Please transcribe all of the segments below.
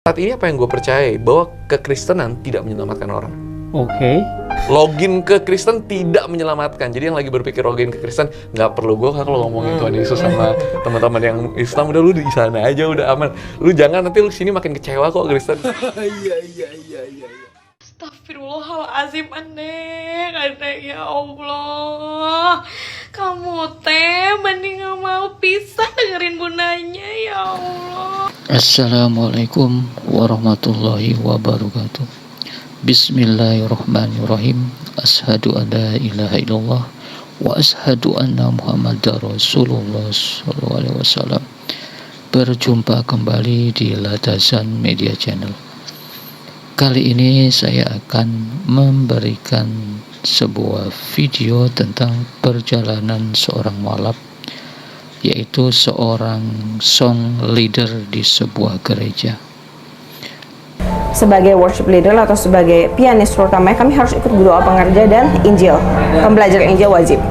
Saat ini apa yang gue percaya bahwa kekristenan tidak menyelamatkan orang. Oke. Login ke Kristen tidak menyelamatkan. Jadi yang lagi berpikir login ke Kristen nggak perlu. Gue kalau ngomongin Tuhan Yesus sama teman-teman yang Islam, udah lu di sana aja udah aman. Lu jangan nanti lu sini makin kecewa kok Kristen. Iya. Astagfirullahalazim, aneh ya Allah. Kamu teh mending gak mau pisah dengerin bundanya ya Allah. Assalamualaikum warahmatullahi wabarakatuh. Bismillahirrahmanirrahim. Ashhadu an la ilaha illallah wa ashhadu anna Muhammadar Rasulullah sallallahu alaihi wasallam. Berjumpa kembali di Ladasan Media Channel. Kali ini saya akan memberikan sebuah video tentang perjalanan seorang mualaf, yaitu seorang song leader di sebuah gereja. Sebagai worship leader atau sebagai pianis terutama, kami harus ikut berdoa pengerja dan Injil. Pembelajar Injil wajib.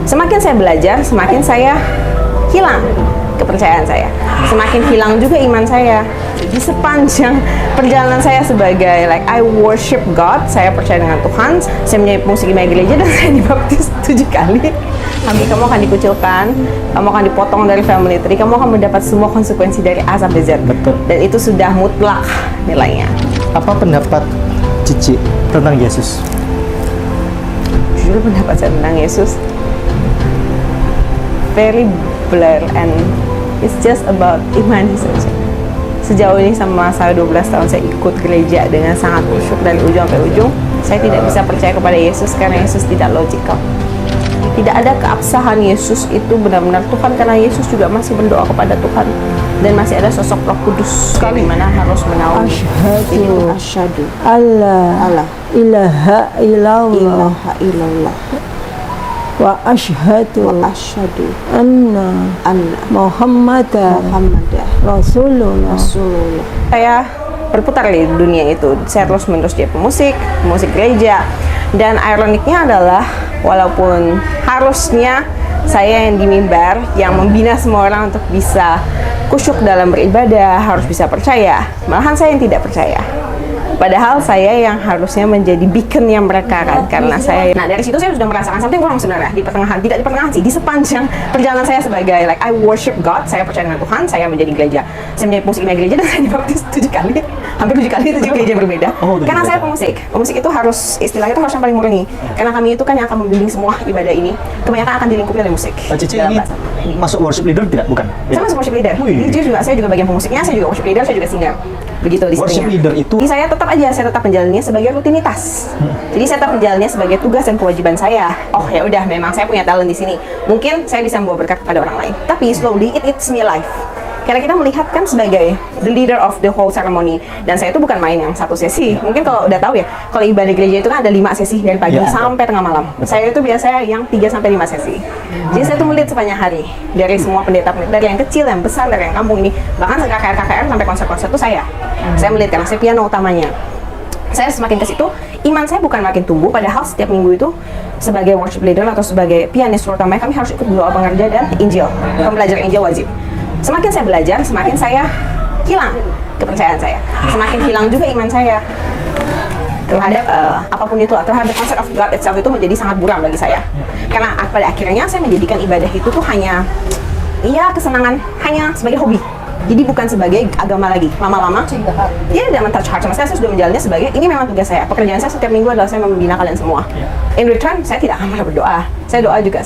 Semakin saya belajar, semakin saya hilang kepercayaan saya. Semakin hilang juga iman saya. Di sepanjang perjalanan saya sebagai I worship God, saya percaya dengan Tuhan, saya menjadi musik di gereja dan saya dibaptis 7 kali. Nanti kamu akan dikucilkan, kamu akan dipotong dari family tree, kamu akan mendapat semua konsekuensi dari A sampai Z. Betul. Dan itu sudah mutlak nilainya. Apa pendapat Cici tentang Yesus? Jujur pendapat saya tentang Yesus very blur and it's just about iman saja. Sejauh ini sama saya 12 tahun saya ikut gereja dengan sangat khusyuk dari ujung sampai ujung. Saya tidak bisa percaya kepada Yesus karena Yesus tidak logical. Tidak ada keabsahan Yesus itu benar-benar Tuhan, karena Yesus juga masih berdoa kepada Tuhan dan masih ada sosok Roh Kudus di mana harus menaungi. Asyhadu Allah ilaha illallah wa asyhadu anna Muhammadar Rasulullah. Saya berputar di dunia itu. Saya terus menerus jadi pemusik gereja. Dan ironiknya adalah walaupun harusnya saya yang di mimbar yang membina semua orang untuk bisa khusyuk dalam beribadah, harus bisa percaya, malahan saya yang tidak percaya. Padahal saya yang harusnya menjadi beacon-nya mereka kan, karena saya. Nah, dari situ saya sudah merasakan something wrong sebenarnya di pertengahan, tidak di pertengahan sih, di sepanjang perjalanan saya sebagai I worship God, saya percaya dengan Tuhan, saya menjadi gereja, saya menjadi musik di gereja dan saya dibaptis 7 kali, hampir 7 kali 7 gereja berbeda. Karena saya pemusik itu harus, istilahnya itu harus yang paling murni, karena kami itu kan yang akan membimbing semua ibadah ini, kebanyakan akan dilingkupi oleh musik. Cici ini masuk worship leader tidak? Bukan? Saya masuk worship leader. Saya juga bagian pemusiknya, saya juga worship leader, saya juga singer. Begitu di worship leader itu. Jadi saya tetap menjalannya sebagai rutinitas. Jadi saya tetap menjalannya sebagai tugas dan kewajiban saya. Oh ya udah, memang saya punya talent di sini. Mungkin saya bisa membawa berkat kepada orang lain. Tapi slowly it eats me life. Karena kita melihat kan sebagai the leader of the whole ceremony, dan saya itu bukan main yang satu sesi. Mungkin kalau udah tahu ya, kalau ibadah gereja itu kan ada 5 sesi dari pagi sampai tengah malam. Saya itu biasanya yang 3 sampai 5 sesi. Jadi saya tuh melihat sepanjang hari dari semua pendeta, dari yang kecil, yang besar, dari yang kampung ini, bahkan KKR sampai konser-konser itu saya melihat, karena saya piano utamanya. Saya semakin ke situ, iman saya bukan makin tumbuh, padahal setiap minggu itu sebagai worship leader atau sebagai pianis terutama, kami harus ikut berdoa pengerja dan Injil. Pembelajar Injil wajib. Semakin saya belajar, semakin saya hilang kepercayaan saya. Semakin hilang juga iman saya terhadap apapun itu, terhadap concept of God itself itu menjadi sangat buram bagi saya. Karena pada akhirnya saya menjadikan ibadah itu tuh hanya kesenangan, hanya sebagai hobi. Jadi bukan sebagai agama lagi. Lama-lama dia tidak men-touch heart sama saya sudah menjalannya sebagai ini memang tugas saya. Pekerjaan saya setiap minggu adalah saya membina kalian semua. In return, saya tidak akan pernah berdoa. Saya doa juga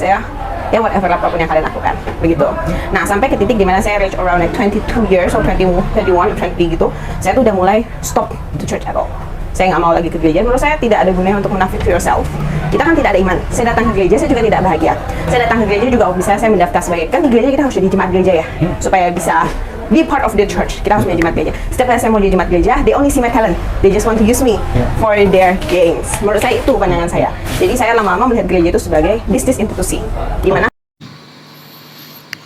whatever apapun yang kalian lakukan, begitu. Nah, sampai ke titik dimana saya reach around 22 years or 21 or 20 gitu, saya tuh udah mulai stop to church at all. Saya nggak mau lagi ke gereja. Menurut saya tidak ada gunanya untuk munafik to yourself. Kita kan tidak ada iman. Saya datang ke gereja, saya juga tidak bahagia. Saya datang ke gereja juga bisa saya mendaftar sebagai, kan di gereja kita harus jadi jemaat gereja ya, supaya bisa be part of the church. Kita harus menjadi jemaat gereja. Setiap kali saya mau jadi jemaat gereja, they only see my talent. They just want to use me for their gains. Menurut saya itu pandangan saya. Jadi saya lama-lama melihat gereja itu sebagai bisnis institusi, di mana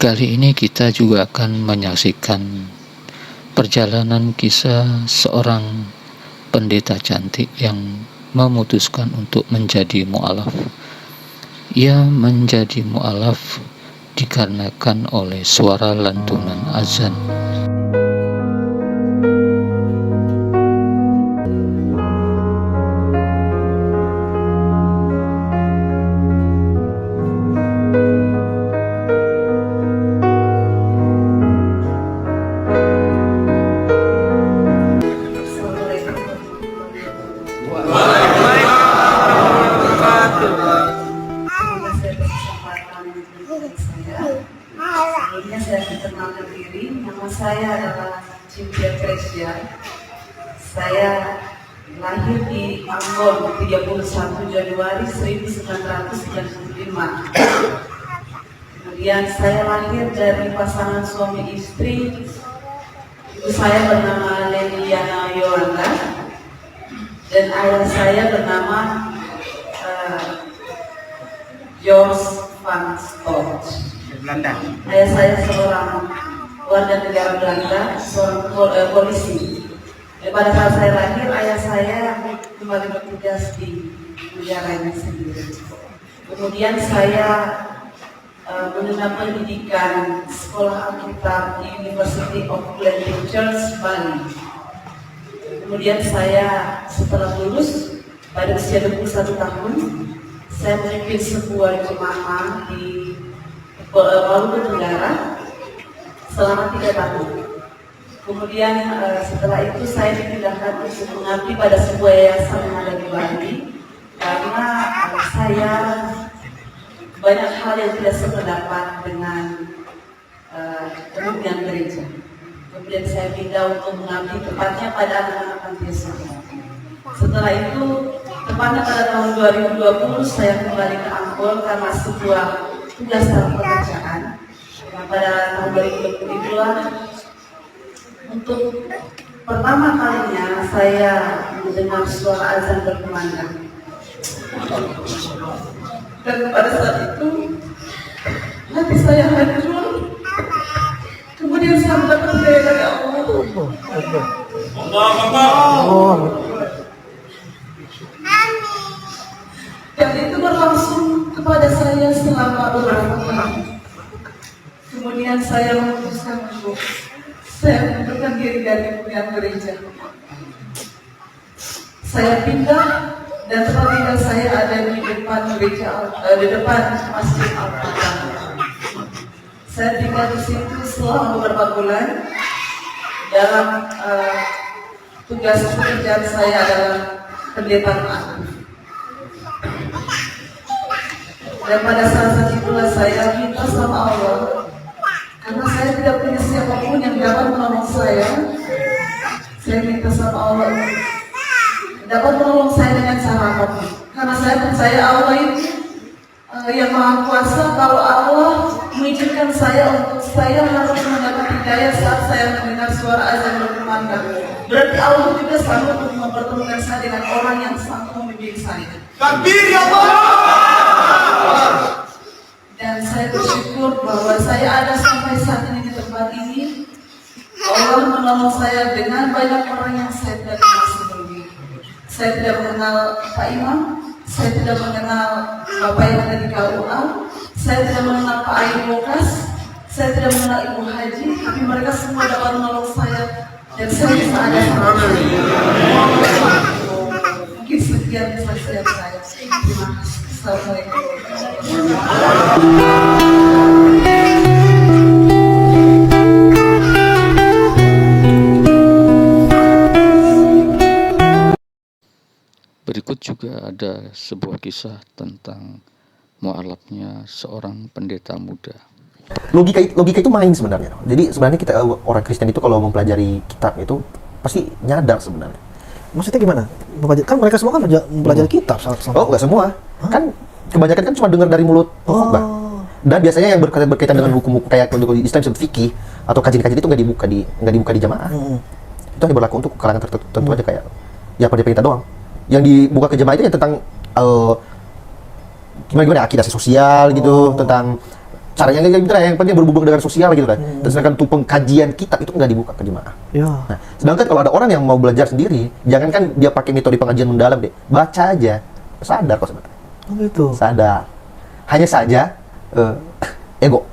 Kali ini kita juga akan menyaksikan perjalanan kisah seorang pendeta cantik yang memutuskan untuk menjadi mu'alaf. Ia menjadi mu'alaf dikarenakan oleh suara lantunan azan. Saya lahir di Ambon 31 Januari 1995. Kemudian saya lahir dari pasangan suami istri. Ibu saya bernama Leliana Yolanda dan ayah saya bernama George Van Stott. Ayah saya seorang warga negara Belanda, seorang polisi. Pada saat saya lahir, ayah saya kembali bertugas di negaranya sendiri. Kemudian saya menempuh pendidikan sekolah Alkitab di University of Blended Church, Bali. Kemudian saya setelah lulus pada usia 21 tahun, saya memimpin sebuah jemaah di Maluku Tenggara selama 3 tahun. Kemudian setelah itu saya dipindahkan untuk mengabdi pada sebuah yayasan yang ada di Bali karena saya banyak hal yang tidak sependapat dengan kepemimpinan gereja. Kemudian saya pindah untuk mengabdi tepatnya pada anak-anak panti asuhan. Setelah itu, tepatnya pada tahun 2020 saya kembali ke Ambon karena sebuah tugas dalam pekerjaan. Nah, pada tahun 2020 itulah untuk pertama kalinya saya mendengar suara azan berkumandang. Dan pada saat itu hati saya hancur. Kemudian saya mendapat hidayah dari Allah. Dan itu berlangsung kepada saya selama beberapa tahun. Kemudian saya memutuskan untuk saya mengundurkan diri dari pimpinan gereja. Saya pindah dan tempat tinggal saya ada di depan gereja, di depan Masjid Al-Fatah. Saya tinggal di situ selama beberapa bulan. Dalam tugas pekerjaan saya adalah pendeta aktif. Dan pada saat itulah saya minta sama Allah, karena saya tidak punya siapapun yang dapat menolong saya. Saya minta sama Allah dapat menolong saya dengan cara apapun. Karena saya percaya Allah itu yang Maha Kuasa. Kalau Allah mengizinkan saya untuk saya harus mendapat hidayah saat saya mendengar suara azan berkumandang, berarti Allah juga sanggup untuk mempertemukan saya dengan orang yang sanggup membimbing saya. Takbir ya Allah. Dan saya bersyukur bahwa saya ada sampai saat ini di tempat ini. Allah menolong saya dengan banyak orang yang saya tidak kenal sebelumnya. Saya tidak mengenal Pak Imam, saya tidak mengenal Bapak yang ada di KUA, saya tidak mengenal Pak Ayu Mokas, saya tidak mengenal Ibu Haji, tapi mereka semua dapat menolong saya dan saya bisa ada sama sekali. Mungkin sekian kesaksian saya. Terima kasih. Assalamualaikum. Berikut juga ada sebuah kisah tentang mualafnya seorang pendeta muda. Logika itu main sebenarnya. Jadi sebenarnya kita orang Kristen itu kalau mempelajari kitab itu pasti nyadar sebenarnya. Maksudnya gimana? Kan mereka semua kan mempelajari kitab. Oh, nggak semua. Hah? Kan kebanyakan kan cuma dengar dari mulut khotbah. Dan biasanya yang berkaitan dengan hukum kayak kalau di Islam seperti fikih atau kajian-kajian itu nggak dibuka di jamaah. Itu hanya berlaku untuk kalangan tertentu aja kayak ya pendeta doang. Yang dibuka ke jemaah itu ya tentang gimana akidah sosial gitu, tentang caranya yang penting berhubungan dengan sosial gitu kan. Dan sedangkan untuk pengkajian kitab itu nggak dibuka ke jemaah. Ya. Nah, sedangkan kalau ada orang yang mau belajar sendiri, jangankan dia pakai metode pengajian mendalam deh, baca aja, sadar kok sebenarnya. Oh gitu. Sadar. Hanya saja ego.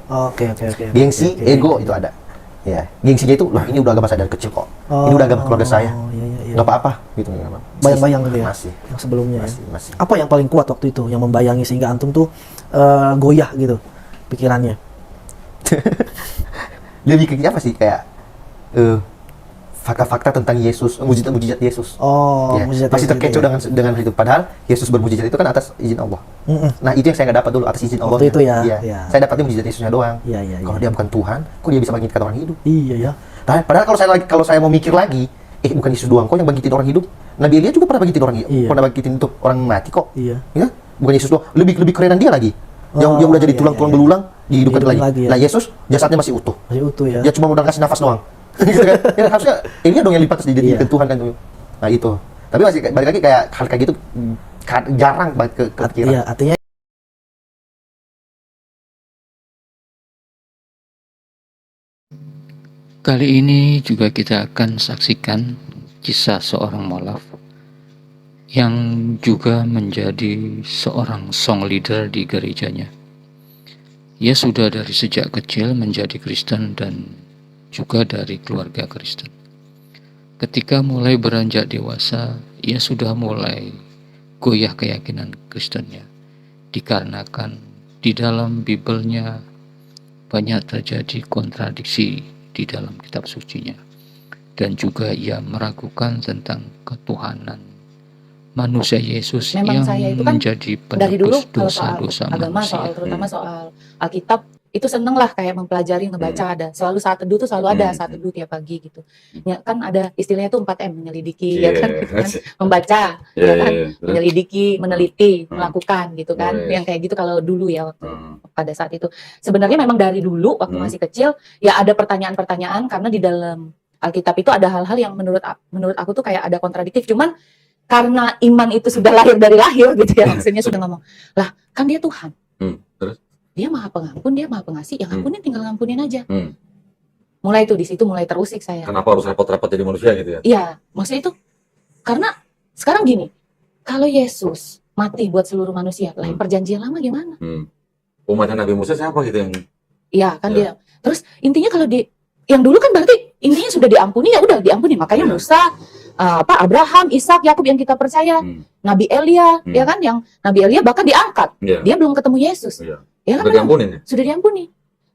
Oke. Gengsi, ego itu ada. Ya, gengsinya itu, ini udah agama saya dari kecil kok. Ini udah agama keluarga saya. Iya. Nggak apa-apa gitu. Bayang-bayang gitu ya. Masih. Yang sebelumnya Masih. ya. Apa yang paling kuat waktu itu yang membayangi sehingga antum tuh goyah gitu pikirannya? Lebih ke apa sih kayak fakta-fakta tentang Yesus, mujizat Yesus. Oh, ya, mujizat masih terkecoh gitu dengan itu. Padahal Yesus bermujizat itu kan atas izin Allah. Nah, itu yang saya nggak dapat dulu atas izin Allah. Waktu itu ya. Iya. Saya dapatnya mujizat Yesusnya doang. Iya. Kalau dia bukan Tuhan, kok dia bisa bangkitkan orang hidup? Iya ya. Padahal kalau saya mau mikir lagi, bukan Yesus doang kok yang bangkitin orang hidup. Nabi Elia juga pernah bangkitin orang hidup, Iya. pernah bangkitin untuk orang mati kok. Iya. Ya, bukan Yesus doang. Lebih kerenan dia lagi. Yang udah jadi iya, tulang-tulang iya. belulang dihidupkan Dihidupkan lagi. lagi, ya. Nah, Yesus jasadnya masih utuh. Masih utuh ya. Dia cuma modal kasih nafas doang. Gitu kan? Ya, harusnya Elia dong yang lipat terus dijadikan Iya. Tuhan kan tuh. Nah, itu. Tapi masih balik lagi kayak hal kayak gitu jarang banget kepikiran. Iya, artinya Kali ini juga kita akan saksikan kisah seorang mualaf yang juga menjadi seorang song leader di gerejanya. Ia sudah dari sejak kecil menjadi Kristen dan juga dari keluarga Kristen. Ketika mulai beranjak dewasa, ia sudah mulai goyah keyakinan Kristennya. Dikarenakan di dalam Bibelnya banyak terjadi kontradiksi di dalam kitab sucinya. Dan juga ia meragukan tentang ketuhanan manusia Yesus Memang yang saya itu kan menjadi dari dulu penebus kalau soal dosa-dosa agama, manusia. terutama soal Alkitab, itu seneng lah kayak mempelajari, ngebaca, ada selalu saat teduh tuh selalu ada saat teduh tiap pagi gitu. Ya kan ada istilahnya tuh 4M, menyelidiki, ya kan, gitu kan, membaca, ya kan, menyelidiki, meneliti, melakukan gitu kan, yang kayak gitu kalau dulu ya waktu pada saat itu. Sebenarnya memang dari dulu waktu masih kecil ya ada pertanyaan-pertanyaan karena di dalam Alkitab itu ada hal-hal yang menurut aku tuh kayak ada kontradiktif, cuman karena iman itu sudah lahir dari lahir gitu ya, maksudnya sudah ngomong, lah kan dia Tuhan, Terus? dia maha pengampun, dia maha pengasih, yang ampunin tinggal ngampunin aja. Mulai tuh di situ mulai terusik saya. Kenapa harus repot-repot jadi manusia gitu ya? Iya, maksudnya itu karena sekarang gini, kalau Yesus mati buat seluruh manusia, lah perjanjian lama gimana? Umatnya Nabi Musa siapa gitu yang? Iya kan Ya. dia. Terus intinya kalau di yang dulu kan berarti intinya sudah diampuni, ya udah diampuni, makanya Musa, Abraham, Ishak, Yakub yang kita percaya, Nabi Elia, ya kan, yang Nabi Elia bahkan diangkat, dia belum ketemu Yesus, Iya. ya kan, Sudah diampunin ya? sudah diampuni.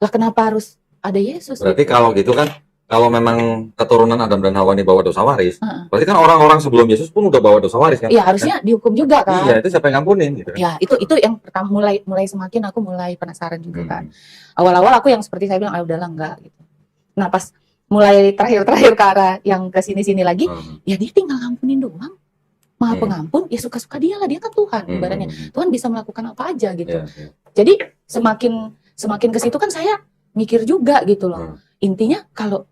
Lah kenapa harus ada Yesus? Berarti kalau gitu kan, kalau memang keturunan Adam dan Hawa ini bawa dosa waris, berarti kan orang-orang sebelum Yesus pun udah bawa dosa waris kan? Iya, harusnya dihukum juga kan? Iya, itu siapa yang ngampunin gitu kan? Ya, itu yang pertama mulai semakin aku mulai penasaran juga kan. Awal-awal aku yang seperti saya bilang, udahlah enggak gitu. Nah, pas mulai terakhir ke arah yang ke sini-sini lagi, ya dia tinggal ngampunin doang. Maha pengampun, ya suka-suka dia lah, dia kan Tuhan ibaratnya. Tuhan bisa melakukan apa aja gitu. Jadi semakin ke situ kan saya mikir juga gitu loh. Intinya kalau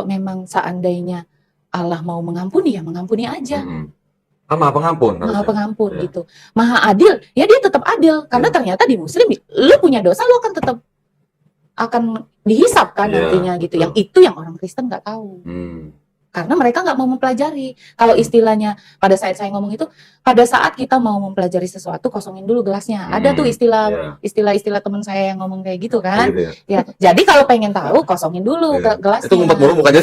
memang seandainya Allah mau mengampuni, ya mengampuni aja. Kan maha pengampun. Maha harusnya. pengampun gitu. Maha adil, ya dia tetap adil. Karena ternyata di Muslim, lu punya dosa, lu akan tetap akan dihisap kan nantinya gitu. Yang itu yang orang Kristen nggak tahu. Karena mereka nggak mau mempelajari. Kalau istilahnya pada saat saya ngomong itu, pada saat kita mau mempelajari sesuatu, kosongin dulu gelasnya. Ada tuh istilah teman saya yang ngomong kayak gitu kan. Gitu ya. Ya, jadi kalau pengen tahu, kosongin dulu gelasnya. Itu ngumpet mulu mukanya.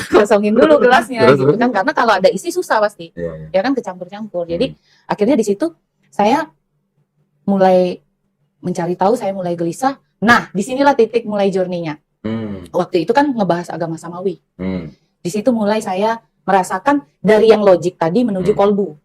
Kosongin dulu gelasnya Terus, gitu terus? kan. Karena kalau ada isi susah pasti. Ya kan, kecampur-campur. Jadi akhirnya di situ saya mulai mencari tahu, saya mulai gelisah. Nah, disinilah titik mulai journey-nya. Waktu itu kan ngebahas agama samawi. Di situ mulai saya merasakan dari yang logik tadi menuju kolbu.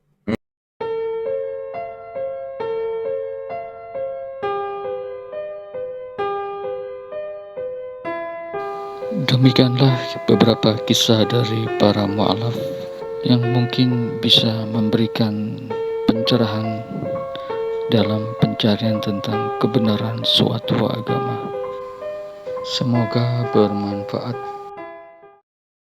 Demikianlah beberapa kisah dari para mu'alaf yang mungkin bisa memberikan pencerahan dalam pencarian tentang kebenaran suatu agama. Semoga bermanfaat.